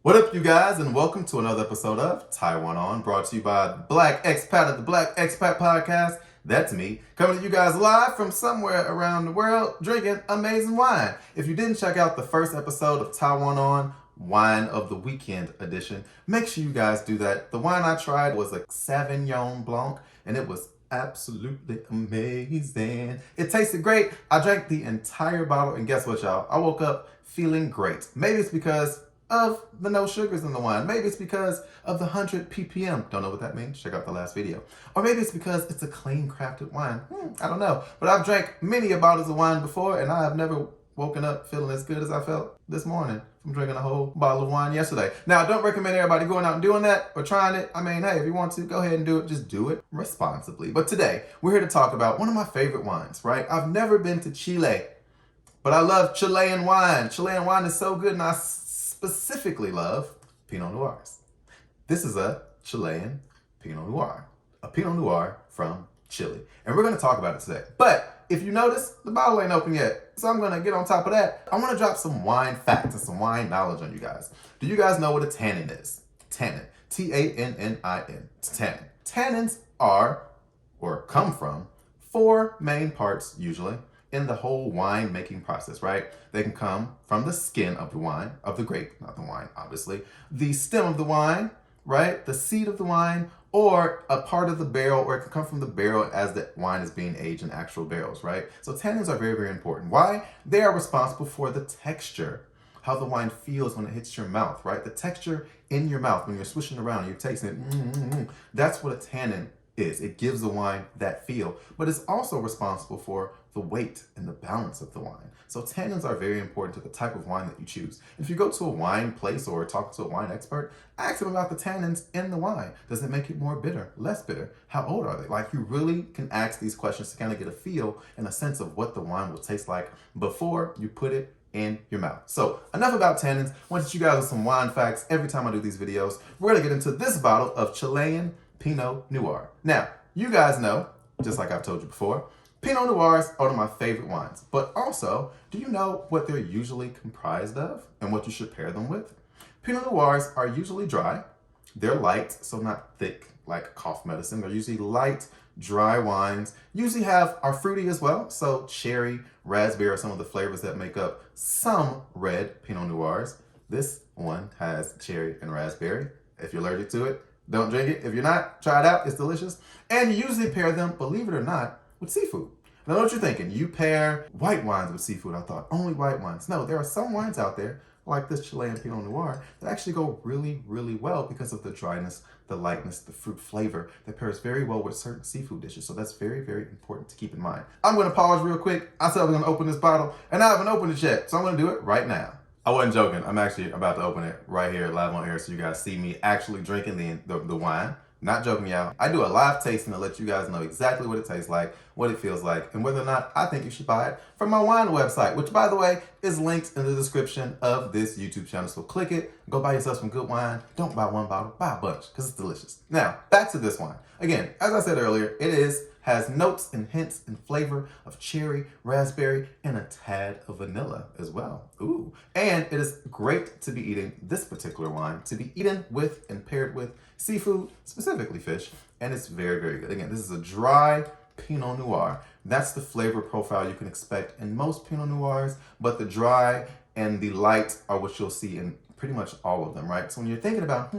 What up, you guys, and welcome to another episode of Taiwan On, brought to you by Black Expat of the Black Expat Podcast. That's me, coming to you guys live from somewhere around the world, drinking amazing wine. If you didn't check out the first episode of Taiwan On, Wine of the Weekend edition, make sure you guys do that. The wine I tried was a Sauvignon Blanc, and it was absolutely amazing. It tasted great. I drank the entire bottle, and guess what, y'all? I woke up feeling great. Maybe it's because of the no sugars in the wine. Maybe it's because of the 100 ppm. Don't know what that means. Check out the last video. Or maybe it's because it's a clean crafted wine. I don't know. But I've drank many bottles of wine before, and I have never woken up feeling as good as I felt this morning from drinking a whole bottle of wine yesterday. Now, I don't recommend everybody going out and doing that or trying it. I mean, hey, if you want to, go ahead and do it. Just do it responsibly. But today, we're here to talk about one of my favorite wines, right? I've never been to Chile, but I love Chilean wine. Chilean wine is so good, and I specifically love Pinot Noirs. This is a Chilean Pinot Noir, a Pinot Noir from Chile. And we're going to talk about it today. But if you notice, the bottle ain't open yet. So I'm going to get on top of that. I want to drop some wine facts and some wine knowledge on you guys. Do you guys know what a tannin is? Tannin. T-A-N-N-I-N. It's tannin. Tannins are, or come from, four main parts usually in the whole wine making process, right? They can come from the skin of the wine, of the grape, not the wine, obviously, the stem of the wine, right? The seed of the wine, or a part of the barrel, or it can come from the barrel as the wine is being aged in actual barrels, right? So tannins are very, very important. Why? They are responsible for the texture, how the wine feels when it hits your mouth, right? The texture in your mouth when you're swishing around and you're tasting it, that's what a tannin is. It gives the wine that feel, but it's also responsible for the weight and the balance of the wine. So tannins are very important to the type of wine that you choose. If you go to a wine place or talk to a wine expert, ask them about the tannins in the wine. Does it make it more bitter, less bitter? How old are they? Like, you really can ask these questions to kind of get a feel and a sense of what the wine will taste like before you put it in your mouth. So enough about tannins. I want to teach you guys with some wine facts every time I do these videos. We're going to get into this bottle of Chilean Pinot Noir. Now, you guys know, just like I've told you before, Pinot Noirs are one of my favorite wines. But also, do you know what they're usually comprised of and what you should pair them with? Pinot Noirs are usually dry. They're light, so not thick like cough medicine. They're usually light, dry wines. Usually are fruity as well. So cherry, raspberry are some of the flavors that make up some red Pinot Noirs. This one has cherry and raspberry. If you're allergic to it, don't drink it. If you're not, try it out. It's delicious. And you usually pair them, believe it or not, with seafood. Now, I know what you're thinking. You pair white wines with seafood. I thought only white wines. No, there are some wines out there, like this Chilean Pinot Noir, that actually go really, really well because of the dryness, the lightness, the fruit flavor that pairs very well with certain seafood dishes. So that's very, very important to keep in mind. I'm going to pause real quick. I said I was going to open this bottle, and I haven't opened it yet. So I'm going to do it right now. I wasn't joking. I'm actually about to open it right here live on air so you guys see me actually drinking the wine. Not joking, y'all. I do a live tasting to let you guys know exactly what it tastes like, what it feels like, and whether or not I think you should buy it from my wine website, which, by the way, is linked in the description of this YouTube channel. So click it, go buy yourself some good wine. Don't buy one bottle, buy a bunch, because it's delicious. Now, back to this wine. Again, as I said earlier, has notes and hints and flavor of cherry, raspberry, and a tad of vanilla as well. Ooh. And it is great to be eating this particular wine, to be eaten with and paired with seafood, specifically fish, and it's very, very good. Again, this is a dry Pinot Noir. That's the flavor profile you can expect in most Pinot Noirs, but the dry and the light are what you'll see in pretty much all of them, right? So when you're thinking about,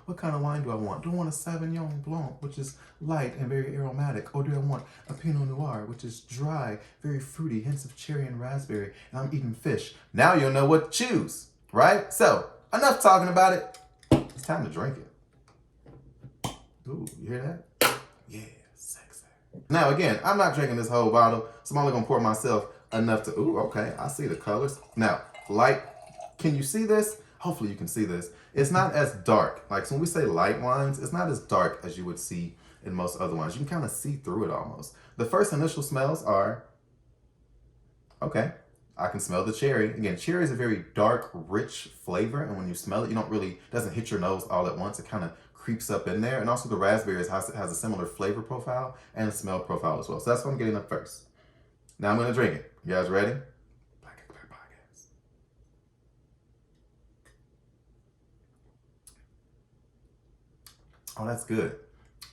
what kind of wine do I want? Do I want a Sauvignon Blanc, which is light and very aromatic? Or do I want a Pinot Noir, which is dry, very fruity, hints of cherry and raspberry, and I'm eating fish? Now you'll know what to choose, right? So, enough talking about it. It's time to drink it. Ooh, you hear that? Yeah, sexy. Now again, I'm not drinking this whole bottle, so I'm only gonna pour myself enough to, ooh, okay, I see the colors. Now, light, can you see this? Hopefully you can see this. It's not as dark. Like, so when we say light wines, it's not as dark as you would see in most other wines. You can kind of see through it almost. The first initial smells are, okay, I can smell the cherry. Again, cherry is a very dark, rich flavor, and when you smell it, it doesn't hit your nose all at once. It kind of creeps up in there. And also the raspberry has a similar flavor profile and smell profile as well. So that's what I'm getting up first. Now I'm gonna drink it. You guys ready? Black Expat Podcast. Oh, that's good.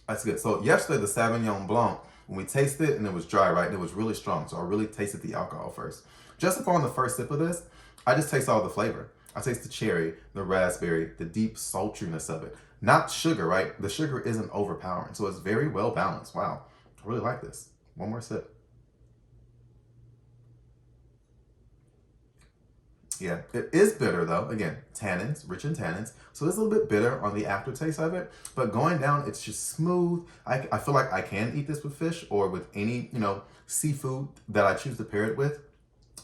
That's good. So yesterday, the Sauvignon Blanc, when we tasted it, and it was dry, right? And it was really strong. So I really tasted the alcohol first. Just upon the first sip of this, I just taste all the flavor. I taste the cherry, the raspberry, the deep sultriness of it. Not sugar, right? The sugar isn't overpowering. So it's very well balanced. Wow. I really like this. One more sip. Yeah, it is bitter though. Again, tannins, rich in tannins. So it's a little bit bitter on the aftertaste of it. But going down, it's just smooth. I feel like I can eat this with fish or with any, seafood that I choose to pair it with.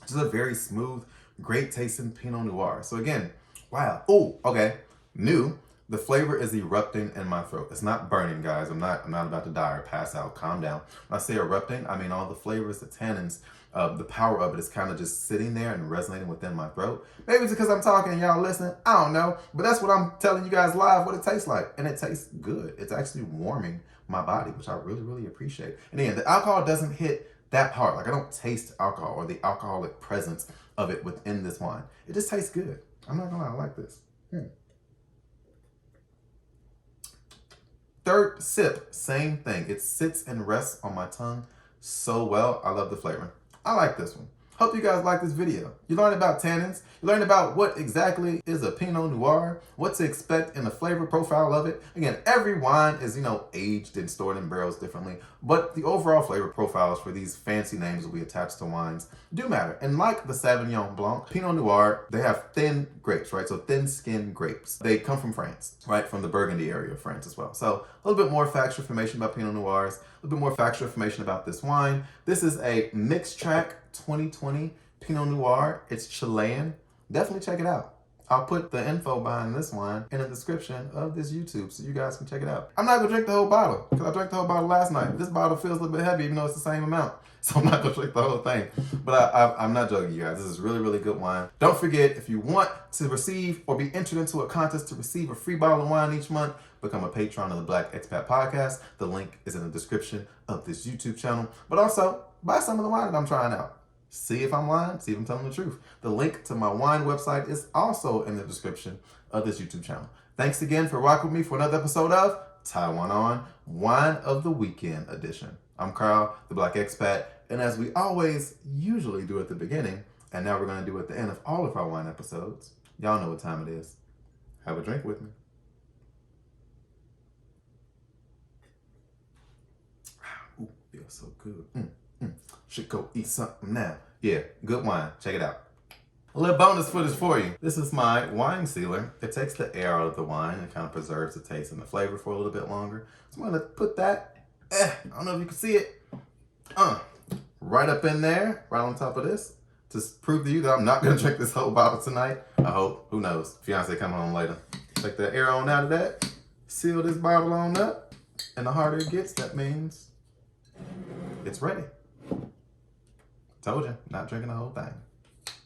Just a very smooth, great tasting Pinot Noir. So again, wow. Oh, okay. New. The flavor is erupting in my throat. It's not burning, guys. I'm not about to die or pass out. Calm down. When I say erupting, I mean all the flavors, the tannins, the power of it is kind of just sitting there and resonating within my throat. Maybe it's because I'm talking and y'all listening. I don't know. But that's what I'm telling you guys live, what it tastes like. And it tastes good. It's actually warming my body, which I really, really appreciate. And again, the alcohol doesn't hit that hard. Like I don't taste alcohol or the alcoholic presence of it within this wine. It just tastes good. I'm not gonna lie, I like this. Third sip, same thing. It sits and rests on my tongue so well. I love the flavor. I like this one. Hope you guys like this video. You learned about tannins. You learned about what exactly is a Pinot Noir, what to expect in the flavor profile of it. Again, every wine is, aged and stored in barrels differently, but the overall flavor profiles for these fancy names that we attach to wines do matter. And like the Sauvignon Blanc, Pinot Noir, they have thin grapes, right? So thin-skinned grapes. They come from France, right? From the Burgundy area of France as well. So a little bit more factual information about Pinot Noirs, a little bit more factual information about this wine. This is a mixed track 2020 Pinot Noir. It's Chilean. Definitely check it out. I'll put the info behind this wine in the description of this YouTube so you guys can check it out. I'm not gonna drink the whole bottle because I drank the whole bottle last night. This bottle feels a little bit heavy even though it's the same amount. So I'm not gonna drink the whole thing. But I'm not joking, you guys. This is really, really good wine. Don't forget, if you want to receive or be entered into a contest to receive a free bottle of wine each month, become a patron of the Black Expat Podcast. The link is in the description of this YouTube channel. But also, buy some of the wine that I'm trying out. See if I'm lying, see if I'm telling the truth. The link to my wine website is also in the description of this YouTube channel. Thanks again for rocking with me for another episode of Taiwan On, Wine of the Weekend edition. I'm Carl, the Black Expat, and as we always usually do at the beginning, and now we're going to do at the end of all of our wine episodes, y'all know what time it is. Have a drink with me. Ooh, feels so good. Should go eat something now. Yeah, good wine. Check it out. A little bonus footage for you. This is my wine sealer. It takes the air out of the wine and kind of preserves the taste and the flavor for a little bit longer. So I'm gonna put that, I don't know if you can see it, right up in there, right on top of this, to prove to you that I'm not gonna drink this whole bottle tonight. I hope, who knows? Fiance coming home later. Take the air on out of that, seal this bottle on up, and the harder it gets, that means it's ready. Told you, not drinking the whole thing.